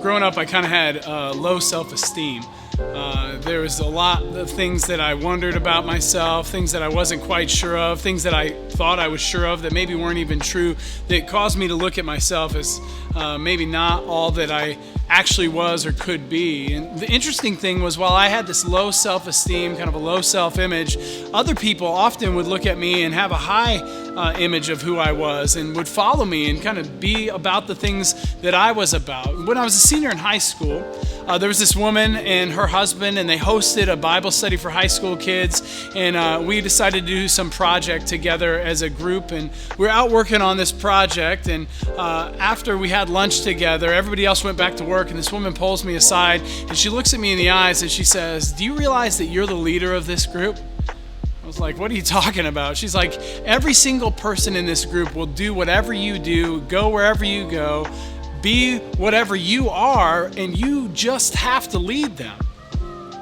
growing up, I kind of had low self-esteem. There was a lot of things that I wondered about myself, things that I wasn't quite sure of, things that I thought I was sure of that maybe weren't even true, that caused me to look at myself as maybe not all that I actually was or could be. And the interesting thing was, while I had this low self-esteem, kind of a low self-image, other people often would look at me and have a high image of who I was and would follow me and kind of be about the things that I was about. When I was a senior in high school, there was this woman and her husband, and they hosted a Bible study for high school kids, and we decided to do some project together as a group, and we were out working on this project, and after we had lunch together, everybody else went back to work, and this woman pulls me aside, and she looks at me in the eyes, and she says, "Do you realize that you're the leader of this group?" I was like, "What are you talking about?" She's like, "Every single person in this group will do whatever you do, go wherever you go, be whatever you are, and you just have to lead them."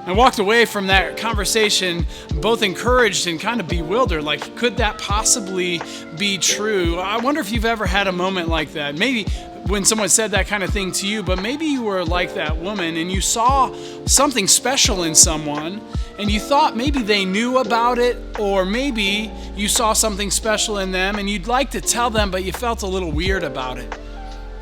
I walked away from that conversation both encouraged and kind of bewildered. Like, could that possibly be true? I wonder if you've ever had a moment like that. Maybe when someone said that kind of thing to you, but maybe you were like that woman and you saw something special in someone and you thought maybe they knew about it, or maybe you saw something special in them and you'd like to tell them, but you felt a little weird about it.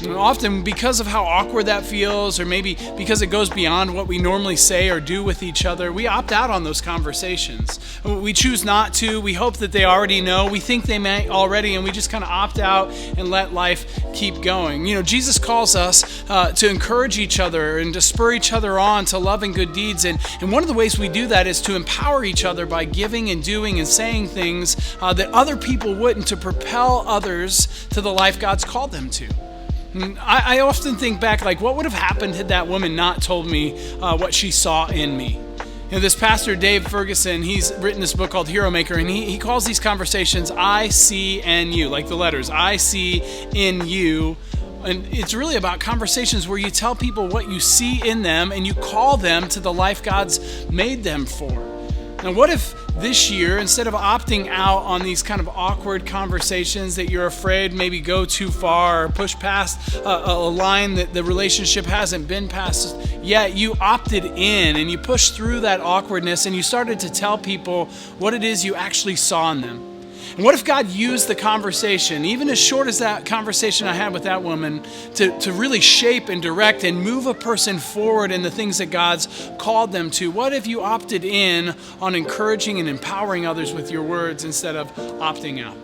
And often, because of how awkward that feels, or maybe because it goes beyond what we normally say or do with each other, we opt out on those conversations. We choose not to. We hope that they already know. We think they may already, and we just kind of opt out and let life keep going. You know, Jesus calls us to encourage each other and to spur each other on to love and good deeds. And one of the ways we do that is to empower each other by giving and doing and saying things that other people wouldn't, to propel others to the life God's called them to. I often think back, like, what would have happened had that woman not told me what she saw in me? You know, this pastor, Dave Ferguson, he's written this book called Hero Maker, and he calls these conversations I, see, and you, like the letters, I, see, in you. And it's really about conversations where you tell people what you see in them and you call them to the life God's made them for. Now, what if this year, instead of opting out on these kind of awkward conversations that you're afraid maybe go too far or push past a line that the relationship hasn't been past yet, you opted in and you pushed through that awkwardness and you started to tell people what it is you actually saw in them? And what if God used the conversation, even as short as that conversation I had with that woman, to really shape and direct and move a person forward in the things that God's called them to? What if you opted in on encouraging and empowering others with your words instead of opting out?